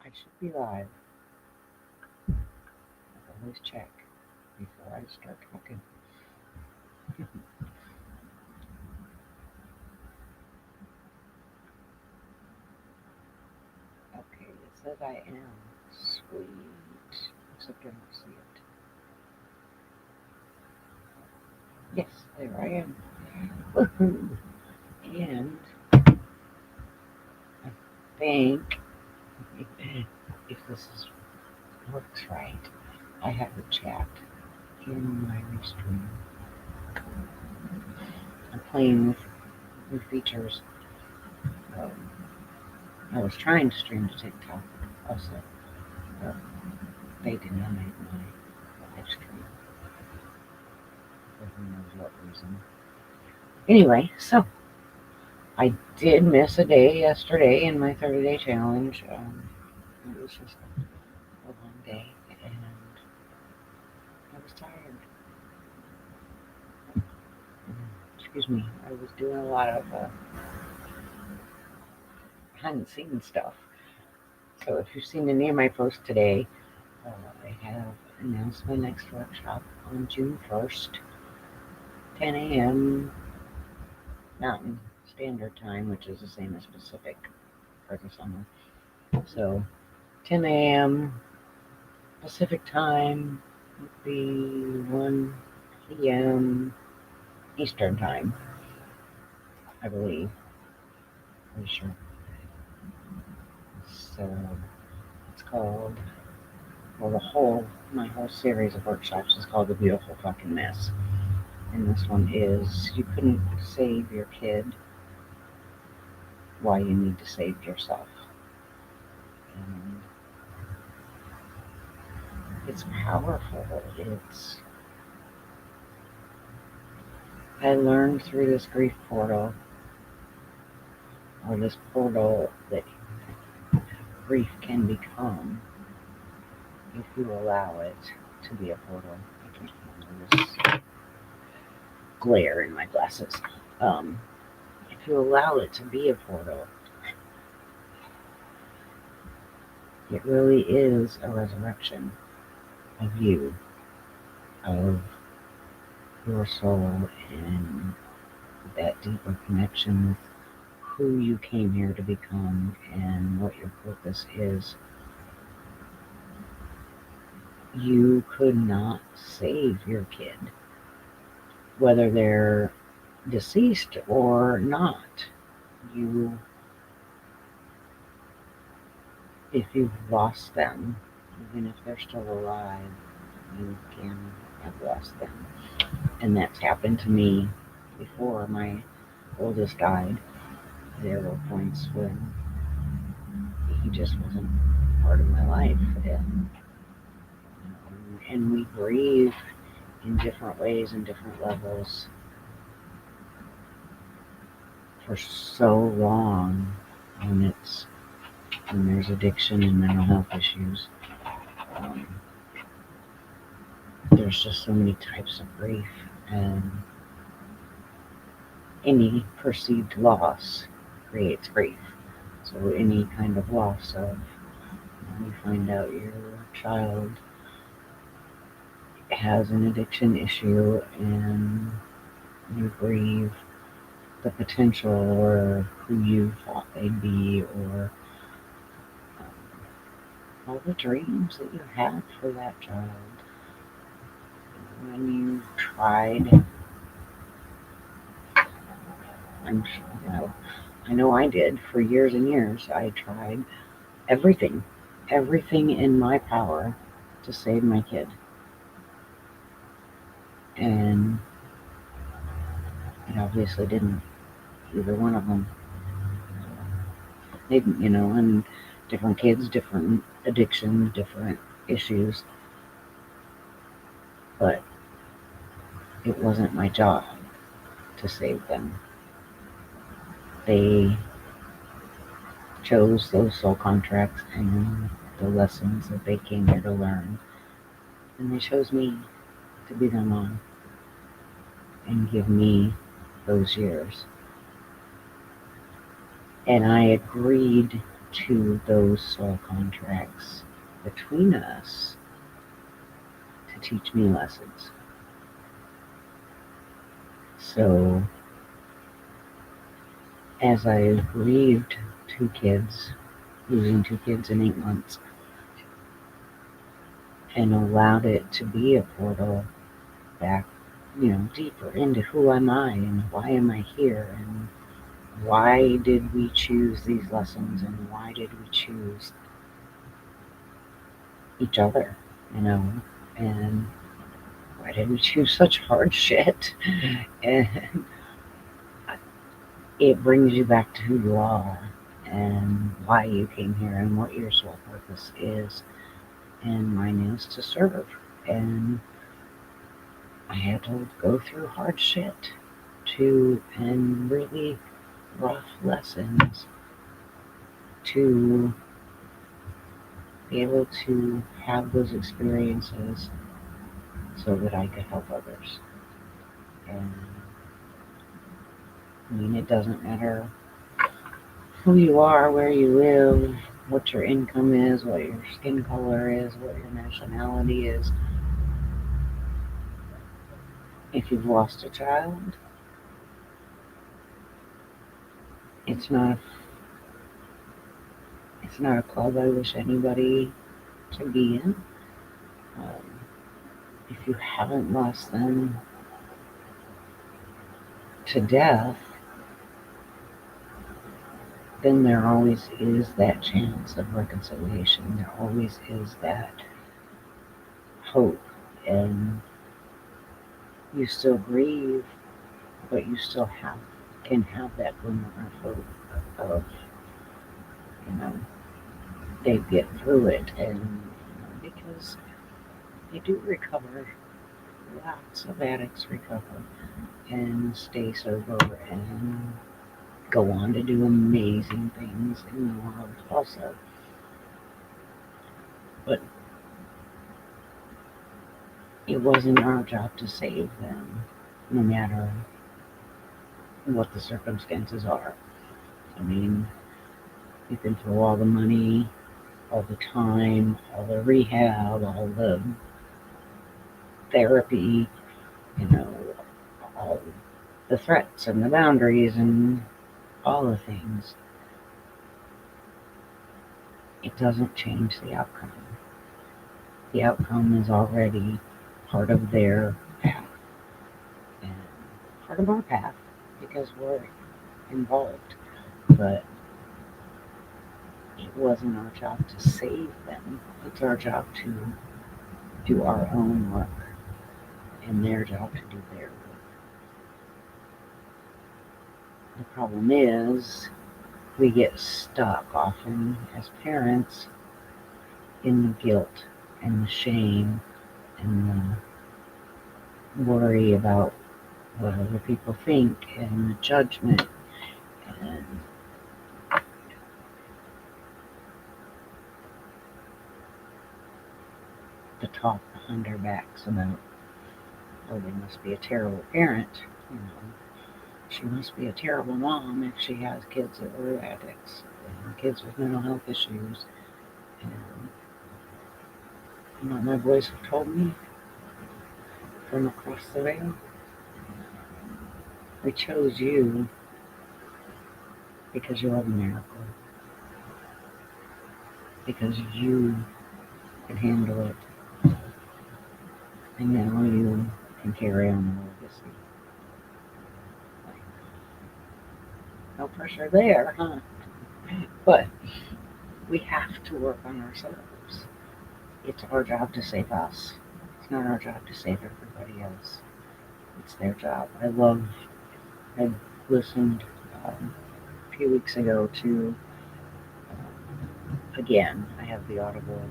I should be live. I always check before I start talking. Okay, it says I am. Sweet. Except I don't see it. Yes, there I am. Woohoo! And I think if this works right, I have a chat in my Restream. I'm playing with new features. Um, I was trying to stream to TikTok also, but they denied my live stream for who knows what reason. Anyway, so I did miss a day yesterday in my 30-day challenge. It was just a long day, and I was tired. Excuse me, I was doing a lot of behind the scenes stuff. So if you've seen any of my posts today, I have announced my next workshop on June 1st, 10 a.m. Mountain Standard Time, which is the same as Pacific for the summer. So 10 a.m. Pacific Time would be 1 p.m. Eastern Time, I believe. Pretty sure. So it's called, well, my whole series of workshops is called The Beautiful Fucking Mess. And this one is you couldn't save your kid, why you need to save yourself. And it's powerful. I learned through this grief portal, or this portal, that grief can become if you allow it to be a portal. I can't handle this glare in my glasses. If you allow it to be a portal, it really is a resurrection of you, of your soul, and that deeper connection with who you came here to become and what your purpose is. You could not save your kid, whether they're deceased or not. If you've lost them, even if they're still alive, you can have lost them. And that's happened to me before my oldest died. There were points when he just wasn't part of my life. And we grieve in different ways and different levels for so long when there's addiction and mental health issues. There's just so many types of grief, and any perceived loss creates grief. So any kind of loss of, you find out your child has an addiction issue and you grieve the potential or who you thought they'd be, or all the dreams that you had for that child. When you tried, I know I did for years and years. I tried everything in my power to save my kid, and it obviously didn't. Either one of them. They, and different kids, different addictions, different issues, but it wasn't my job to save them. They chose those soul contracts and the lessons that they came here to learn, and they chose me to be their mom and give me those years. And I agreed to those soul contracts between us to teach me lessons. So, as I grieved losing 2 kids in 8 months, and allowed it to be a portal back, deeper into who am I and why am I here and why did we choose these lessons and why did we choose each other, and why did we choose such hard shit? And it brings you back to who you are and why you came here and what your soul purpose is. And mine is to serve. And I had to go through hard shit and really rough lessons to be able to have those experiences so that I could help others. And it doesn't matter who you are, where you live, what your income is, what your skin color is, what your nationality is. If you've lost a child, it's not a club I wish anybody to be in. If you haven't lost them to death, then there always is that chance of reconciliation. There always is that hope, and you still grieve, but you still can have that glimmer of hope of, they get through it, and because they do recover. Lots of addicts recover and stay sober and go on to do amazing things in the world also. But it wasn't our job to save them, no matter what the circumstances are. I mean, you can throw all the money, all the time, all the rehab, all the therapy, all the threats and the boundaries and all the things. It doesn't change the outcome. The outcome is already part of their path and part of our path because we're involved. But it wasn't our job to save them. It's our job to do our own work and their job to do their work. The problem is we get stuck often as parents in the guilt and the shame and the worry about what other people think and the judgment and the talk behind our backs about, oh, they must be a terrible parent, she must be a terrible mom if she has kids that were addicts and kids with mental health issues. And what my boys have told me from across the veil, we chose you because you are the miracle, because you can handle it, and now you can carry on the legacy. No pressure there, huh? But we have to work on ourselves. It's our job to save us. It's not our job to save everybody else. It's their job. I listened a few weeks ago to, again, I have the Audible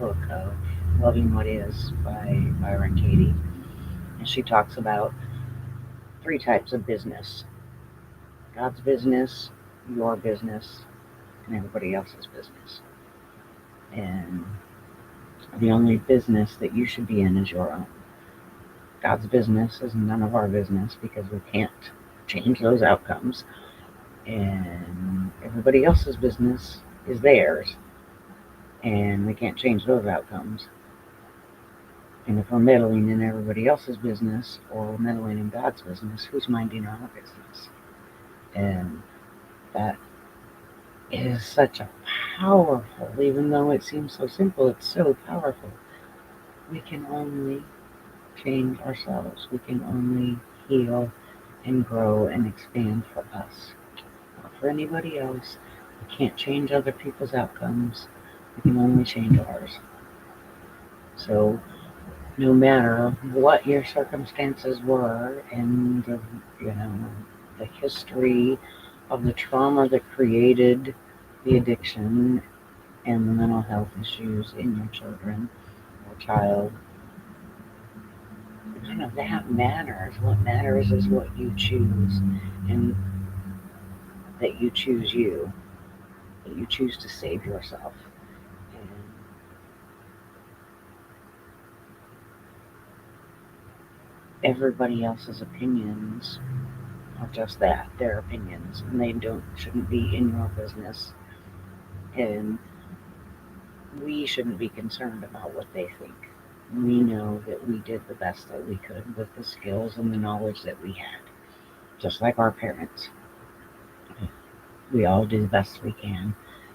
book of Loving What Is by Byron Katie. And she talks about 3 types of business: God's business, your business, and everybody else's business. And the only business that you should be in is your own. God's business is none of our business because we can't change those outcomes. And everybody else's business is theirs, and we can't change those outcomes. And if we're meddling in everybody else's business or meddling in God's business, who's minding our business? And that is such a powerful, even though it seems so simple, it's so powerful. We can only change ourselves. We can only heal and grow and expand for us, not for anybody else. We can't change other people's outcomes. We can only change ours. So no matter what your circumstances were and the history of the trauma that created the addiction and the mental health issues in your children or child, none of that matters. What matters is what you choose, and that you choose you, that you choose to save yourself. And everybody else's opinions are just that, their opinions, and they shouldn't be in your business. And we shouldn't be concerned about what they think. We know that we did the best that we could with the skills and the knowledge that we had, just like our parents. We all do the best we can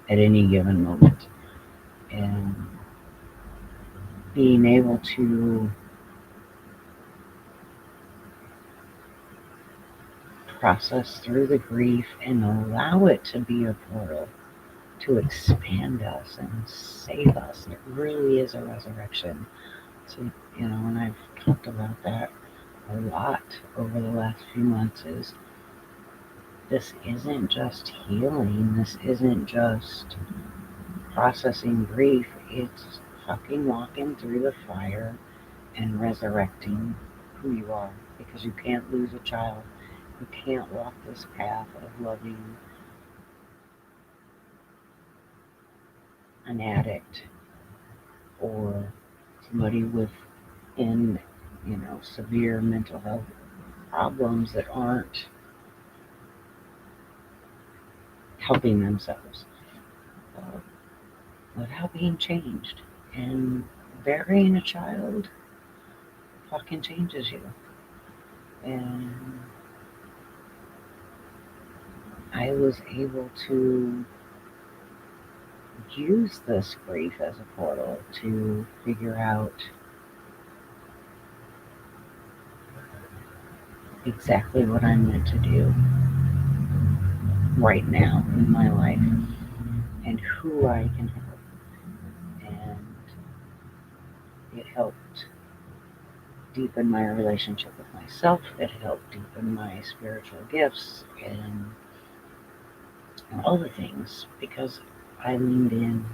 at any given moment. And being able to process through the grief and allow it to be a portal to expand us and save us. It really is a resurrection. So, and I've talked about that a lot over the last few months, is this isn't just healing. This isn't just processing grief. It's fucking walking through the fire and resurrecting who you are, because you can't lose a child. You can't walk this path of loving an addict or somebody with severe mental health problems that aren't helping themselves without being changed. And burying a child fucking changes you. And I was able to use this grief as a portal to figure out exactly what I'm meant to do right now in my life and who I can help. And it helped deepen my relationship with myself. It helped deepen my spiritual gifts and all the things, because I leaned in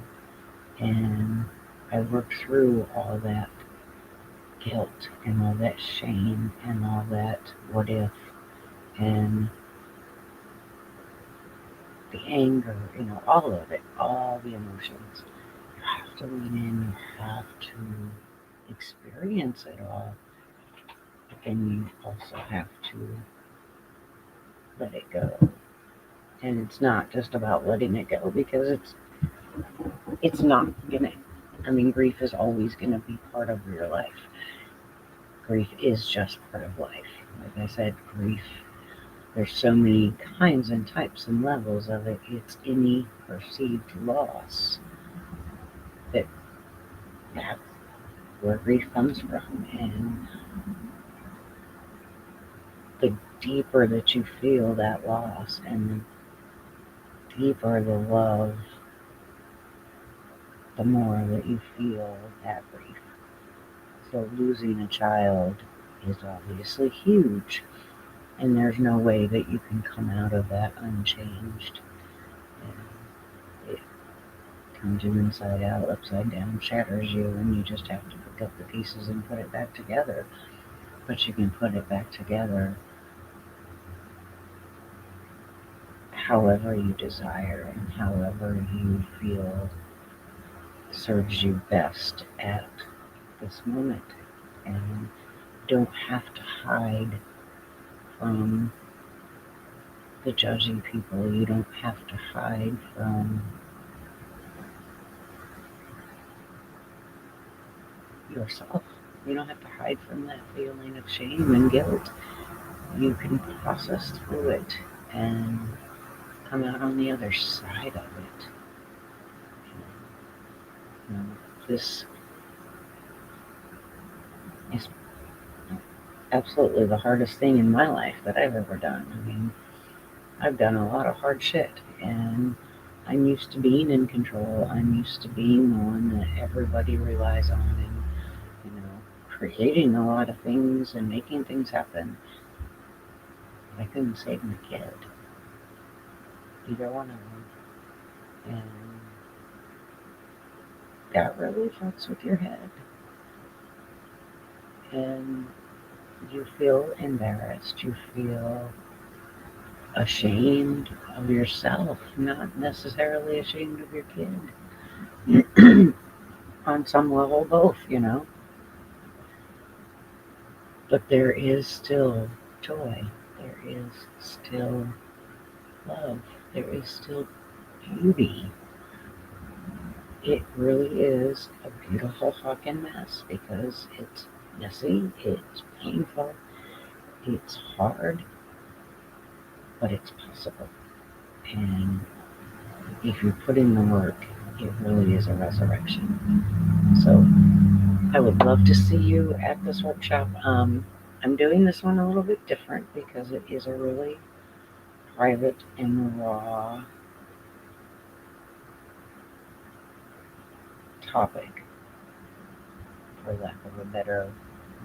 and I worked through all that guilt and all that shame and all that what if and the anger, all of it, all the emotions. You have to lean in, you have to experience it all, but then you also have to let it go. And it's not just about letting it go, because it's not gonna, grief is always gonna be part of your life. Grief is just part of life. Like I said, grief, there's so many kinds and types and levels of it. It's any perceived loss that's where grief comes from. And the deeper that you feel that loss and the deeper the love, the more that you feel that grief. So losing a child is obviously huge, and there's no way that you can come out of that unchanged. And it turns you inside out, upside down, shatters you, and you just have to pick up the pieces and put it back together. But you can put it back together however you desire and however you feel serves you best at this moment. And don't have to hide from the judging people. You don't have to hide from yourself. You don't have to hide from that feeling of shame and guilt. You can process through it and come out on the other side of it. You know, this is absolutely the hardest thing in my life that I've ever done. I mean, I've done a lot of hard shit, and I'm used to being in control. I'm used to being the one that everybody relies on, and creating a lot of things and making things happen. I couldn't save my kid, either one of them, and that really fucks with your head, and you feel embarrassed. You feel ashamed of yourself, not necessarily ashamed of your kid. On some level, both. But there is still joy. There is still love. There is still beauty. It really is a beautiful fucking mess because it's messy, it's painful, it's hard, but it's possible. And if you put in the work, it really is a resurrection. So I would love to see you at this workshop. I'm doing this one a little bit different because it is a really private and raw topic, for lack of a better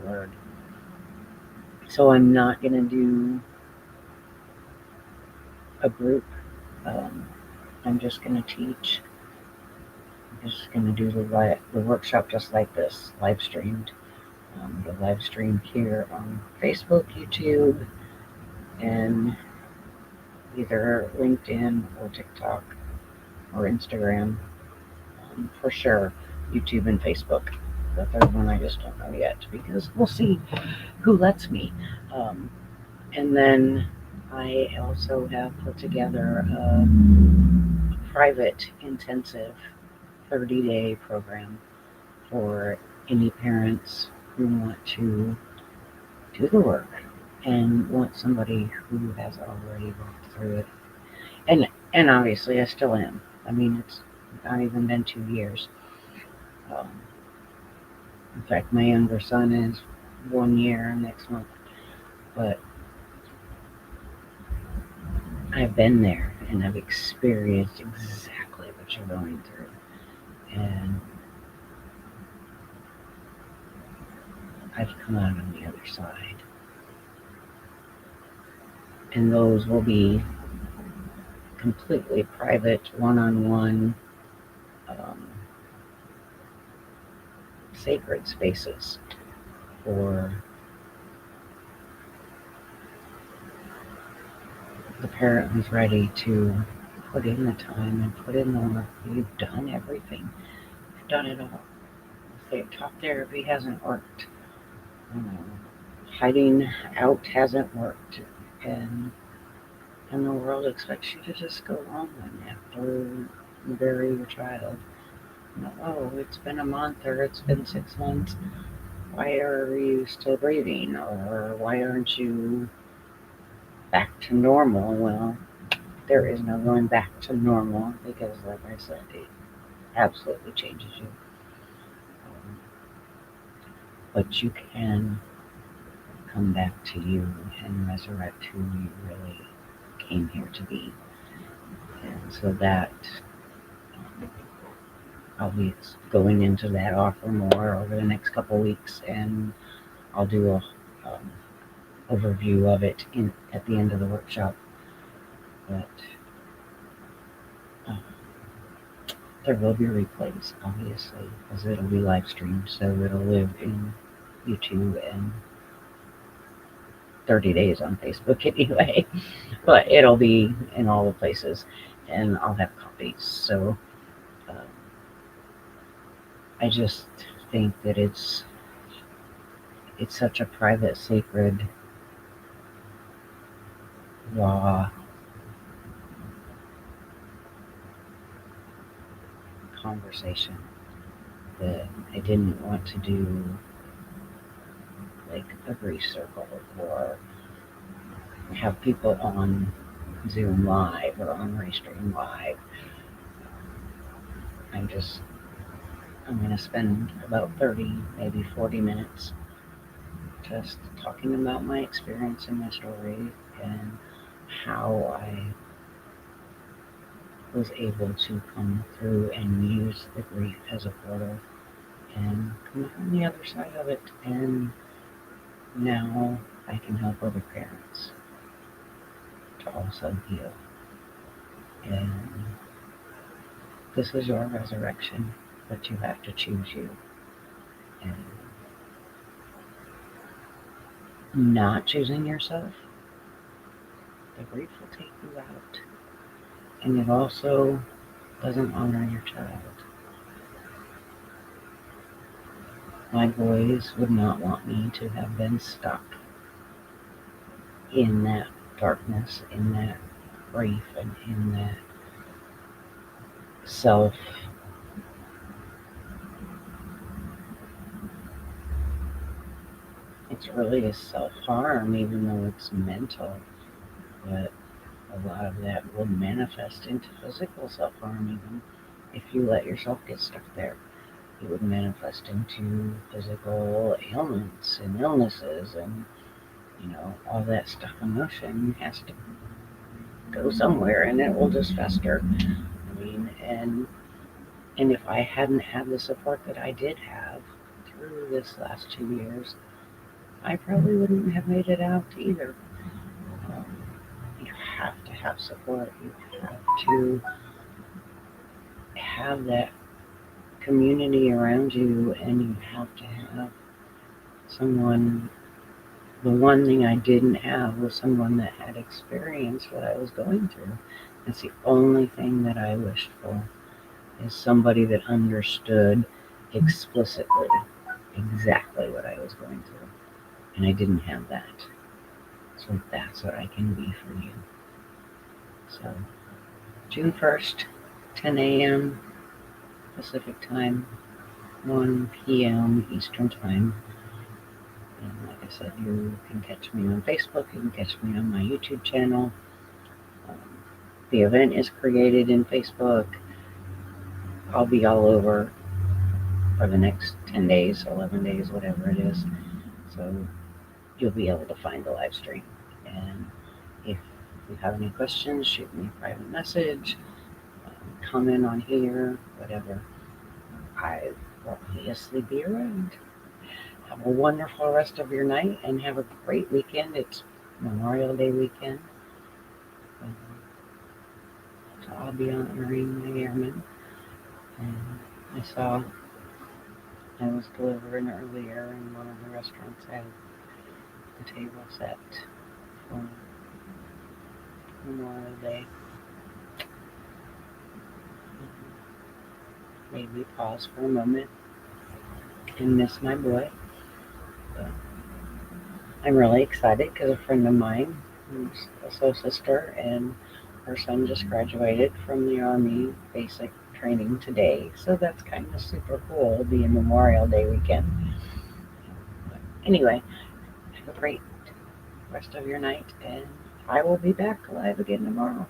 word. So I'm not going to do a group. I'm just going to teach. I'm just going to do the workshop just like this, live streamed. The live stream here on Facebook, YouTube, and either LinkedIn or TikTok or Instagram. For sure, YouTube and Facebook. The third one I just don't know yet because we'll see who lets me. And then I also have put together a private intensive 30-day program for any parents who want to do the work and want somebody who has already walked through it. And obviously I still am. I mean, it's not even been 2 years. Um, in fact, my younger son is 1 year next month. But I've been there and I've experienced exactly what you're going through. And I've come out on the other side. And those will be completely private, one-on-one, sacred spaces for the parent who's ready to put in the time and put in the work. You've done everything. You've done it all. Say talk therapy hasn't worked. Hiding out hasn't worked. And the world expects you to just go on after you bury your child. Oh, it's been a month or it's been 6 months. Why are you still breathing? Or why aren't you back to normal? Well, there is no going back to normal because, like I said, it absolutely changes you. But you can come back to you and resurrect who you really came here to be. And so that I'll be going into that offer more over the next couple weeks, and I'll do a overview of it at the end of the workshop. But there will be replays, obviously, because it'll be live streamed, so it'll live in YouTube and 30 days on Facebook anyway. But it'll be in all the places, and I'll have copies. So I just think that it's such a private, sacred, raw conversation that I didn't want to do like a grief circle or have people on Zoom Live or on Restream Live. I'm going to spend about 30, maybe 40 minutes just talking about my experience and my story and how I was able to come through and use the grief as a portal and come out on the other side of it. And now I can help other parents to also heal. And this is your resurrection, but you have to choose you. And not choosing yourself, the grief will take you out. And it also doesn't honor your child. My boys would not want me to have been stuck in that darkness, in that grief, and in that self. It's really a self-harm, even though it's mental, but a lot of that will manifest into physical self-harm, even if you let yourself get stuck there. It would manifest into physical ailments and illnesses, and all that stuck emotion has to go somewhere, and it will just fester. I mean, and if I hadn't had the support that I did have through this last 2 years, I probably wouldn't have made it out either. Um, you have to have support. You have to have that community around you, and you have to have someone. The one thing I didn't have was someone that had experienced what I was going through. That's the only thing that I wished for, is somebody that understood explicitly exactly what I was going through. And I didn't have that. So that's what I can be for you. So June 1st, 10 a.m. Pacific time, 1 p.m. Eastern time. And like I said, you can catch me on Facebook. You can catch me on my YouTube channel. The event is created in Facebook. I'll be all over for the next 10 days, 11 days, whatever it is. So you'll be able to find the live stream. And if you have any questions, shoot me a private message, comment on here, whatever. I will obviously be around. Have a wonderful rest of your night and have a great weekend. It's Memorial Day weekend. So I'll be honoring my airmen. And I was delivering earlier, and one of the restaurants had the table set for Memorial Day. Made me pause for a moment and miss my boy. But I'm really excited because a friend of mine, who's a soul sister, and her son just graduated from the Army basic training today. So that's kind of super cool. It'll be a Memorial Day weekend. But anyway, have a great rest of your night, and I will be back live again tomorrow.